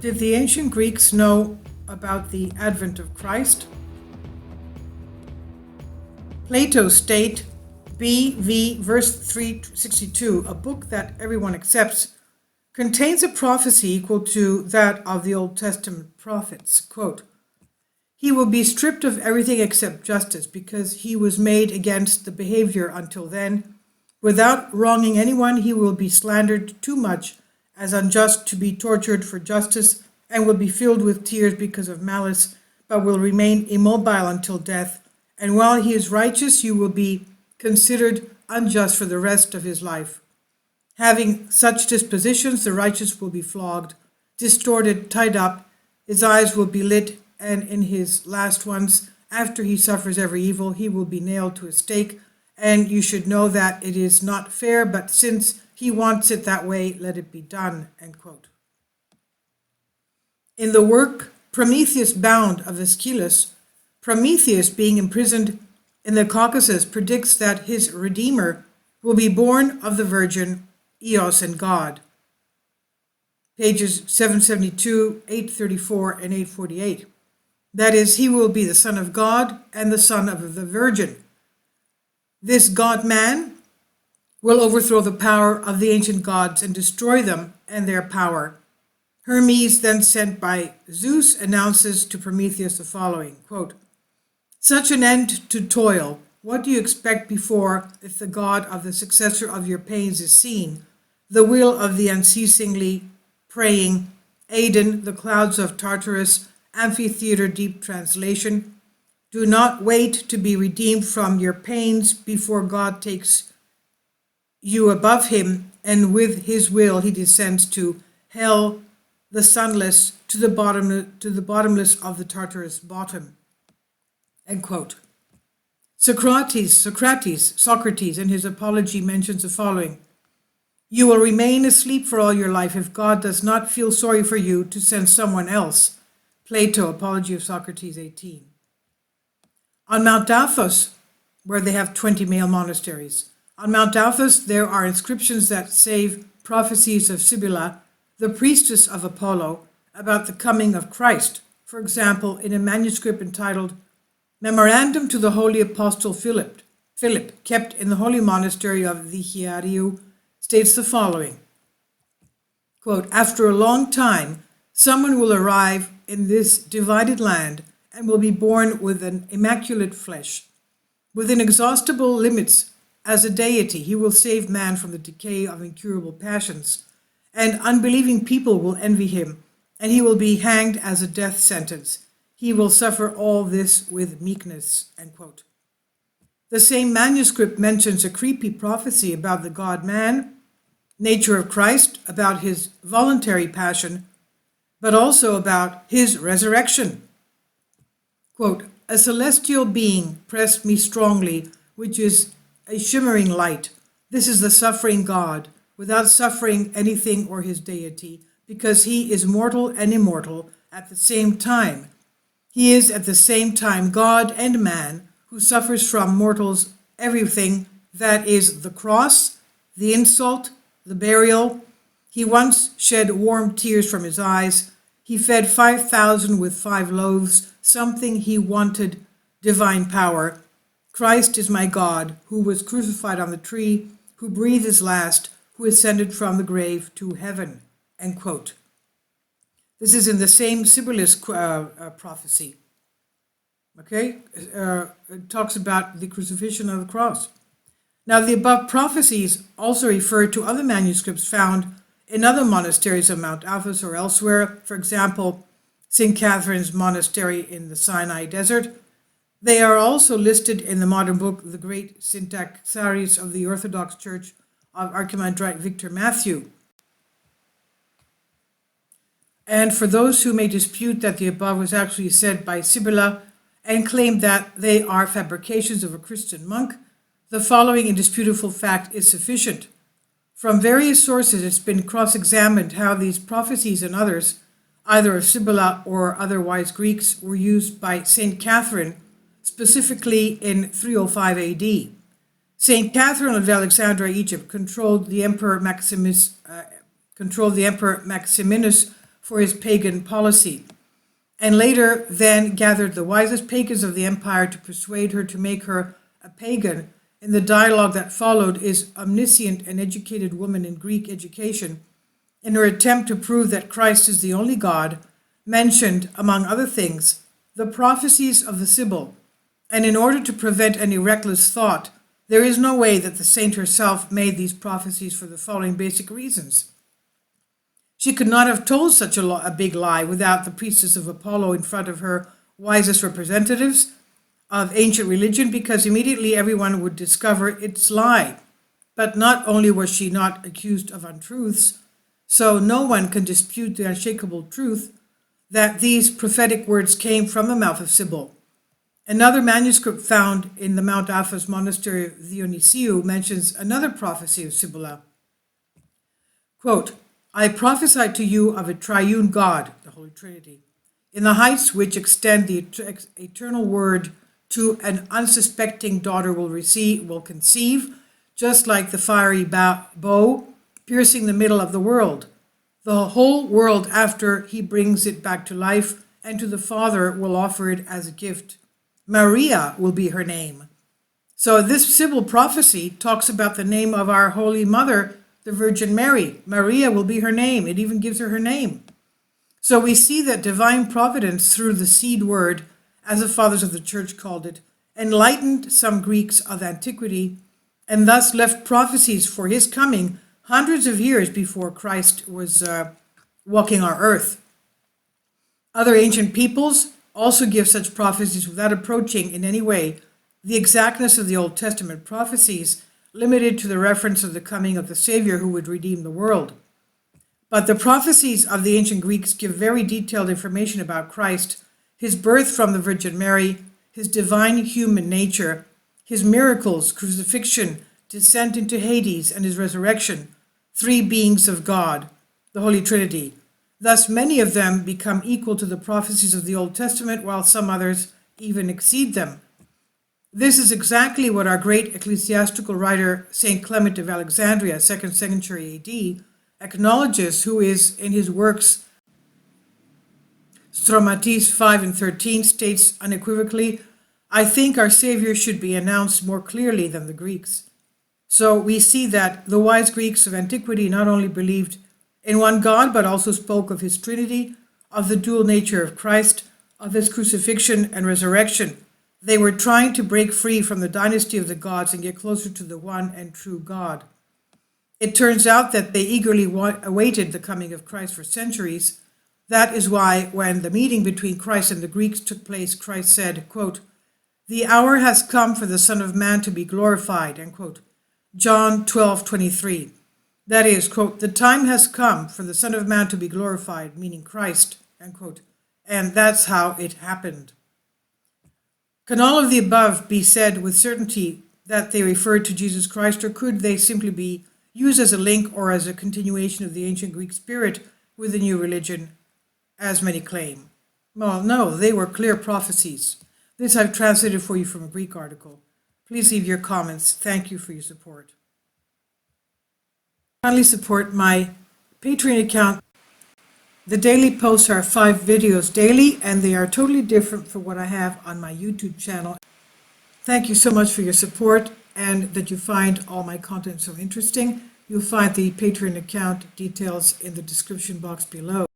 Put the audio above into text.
Did the ancient Greeks know about the advent of Christ? Plato state BV verse 362, a book that everyone accepts, contains a prophecy equal to that of the Old Testament prophets. Quote, "He will be stripped of everything except justice, because he was made against the behavior until then. Without wronging anyone, he will be slandered too much as unjust to be tortured for justice, and will be filled with tears because of malice, but will remain immobile until death. And while he is righteous, you will be considered unjust for the rest of his life. Having such dispositions, the righteous will be flogged, distorted, tied up, his eyes will be lit, and in his last ones, after he suffers every evil, he will be nailed to a stake, and you should know that it is not fair, but since he wants it that way, let it be done." End quote. In the work Prometheus Bound of Aeschylus, Prometheus, being imprisoned in the Caucasus, predicts that his Redeemer will be born of the Virgin, Eos, and God. Pages 772, 834, and 848. That is, he will be the Son of God and the Son of the Virgin. This God-man will overthrow the power of the ancient gods and destroy them and their power. Hermes, then sent by Zeus, announces to Prometheus the following, quote, "Such an end to toil, what do you expect before if the God of the successor of your pains is seen, the will of the unceasingly praying, Aiden, the clouds of Tartarus, amphitheater deep translation? Do not wait to be redeemed from your pains before God takes you above him, and with his will he descends to hell, the sunless, to the bottomless of the Tartarus bottom." End quote. Socrates, in his Apology, mentions the following: "You will remain asleep for all your life if God does not feel sorry for you to send someone else." Plato, Apology of Socrates 18. On Mount Athos, where they have 20 male monasteries, on Mount Athos there are inscriptions that save prophecies of Sibyl, the priestess of Apollo, about the coming of Christ. For example, in a manuscript entitled Memorandum to the Holy Apostle Philip, kept in the holy monastery of the Hydra, states the following, quote, "After a long time, someone will arrive in this divided land and will be born with an immaculate flesh. With inexhaustible limits as a deity, he will save man from the decay of incurable passions, and unbelieving people will envy him, and he will be hanged as a death sentence. He will suffer all this with meekness." End quote. The same manuscript mentions a creepy prophecy about the God-man, nature of Christ, about his voluntary passion, but also about his resurrection. Quote, "A celestial being pressed me strongly, which is a shimmering light. This is the suffering God, without suffering anything or his deity, because he is mortal and immortal at the same time. He is at the same time God and man, who suffers from mortals everything, that is the cross, the insult, the burial. He once shed warm tears from his eyes. He fed 5,000 with 5 loaves, something he wanted, divine power. Christ is my God, who was crucified on the tree, who breathed his last, who ascended from the grave to heaven." End quote. This is in the same Sibyl's prophecy. Okay? It talks about the crucifixion of the cross. Now, the above prophecies also refer to other manuscripts found in other monasteries of Mount Athos or elsewhere, for example, St. Catherine's Monastery in the Sinai Desert. They are also listed in the modern book, The Great Syntaxaries of the Orthodox Church of Archimandrite Victor Matthew. And for those who may dispute that the above was actually said by Sibyl and claim that they are fabrications of a Christian monk, the following indisputable fact is sufficient. From various sources, it's been cross-examined how these prophecies and others, either of Sibyl or otherwise Greeks, were used by St. Catherine, specifically in 305 AD. St. Catherine of Alexandria, Egypt, controlled the Emperor Maximinus for his pagan policy, and later then gathered the wisest pagans of the empire to persuade her to make her a pagan. In the dialogue that followed, is omniscient and educated woman in Greek education, in her attempt to prove that Christ is the only God, mentioned, among other things, the prophecies of the Sibyl, and in order to prevent any reckless thought, there is no way that the saint herself made these prophecies for the following basic reasons. She could not have told such a big lie without the priestess of Apollo in front of her wisest representatives of ancient religion, because immediately everyone would discover its lie. But not only was she not accused of untruths, so no one can dispute the unshakable truth that these prophetic words came from the mouth of Sibyl. Another manuscript found in the Mount Athos monastery of Dionysiou mentions another prophecy of Sibylla. Quote, I prophesy to you of a triune God, the Holy Trinity, in the heights which extend the eternal word to an unsuspecting daughter will conceive, just like the fiery bow piercing the middle of the world. The whole world, after he brings it back to life, and to the Father will offer it as a gift. Maria will be her name. So this Sibyl prophecy talks about the name of our Holy Mother, the Virgin Mary. Maria will be her name. It even gives her her name. So we see that divine providence through the seed word, as the fathers of the church called it, enlightened some Greeks of antiquity, and thus left prophecies for his coming hundreds of years before Christ was walking our earth. Other ancient peoples also give such prophecies without approaching in any way the exactness of the Old Testament prophecies, limited to the reference of the coming of the Savior who would redeem the world. But the prophecies of the ancient Greeks give very detailed information about Christ, his birth from the Virgin Mary, his divine human nature, his miracles, crucifixion, descent into Hades, and his resurrection, three beings of God, the Holy Trinity. Thus, many of them become equal to the prophecies of the Old Testament, while some others even exceed them. This is exactly what our great ecclesiastical writer, St. Clement of Alexandria, 2nd century AD, acknowledges, who is, in his works, Stromatis 5 and 13, states unequivocally, I think our Savior should be announced more clearly than the Greeks. So we see that the wise Greeks of antiquity not only believed in one God, but also spoke of his Trinity, of the dual nature of Christ, of his crucifixion and resurrection. They were trying to break free from the dynasty of the gods and get closer to the one and true God. It turns out that they eagerly awaited the coming of Christ for centuries. That is why when the meeting between Christ and the Greeks took place, Christ said, quote, the hour has come for the Son of Man to be glorified, end quote. John 12:23. That is, quote, the time has come for the Son of Man to be glorified, meaning Christ, end quote. And that's how it happened. Can all of the above be said with certainty that they referred to Jesus Christ, or could they simply be used as a link or as a continuation of the ancient Greek spirit with the new religion, as many claim? Well, no, they were clear prophecies. This I've translated for you from a Greek article. Please leave your comments. Thank you for your support. Kindly support my Patreon account. The daily posts are 5 videos daily, and they are totally different from what I have on my YouTube channel. Thank you so much for your support and that you find all my content so interesting. You'll find the Patreon account details in the description box below.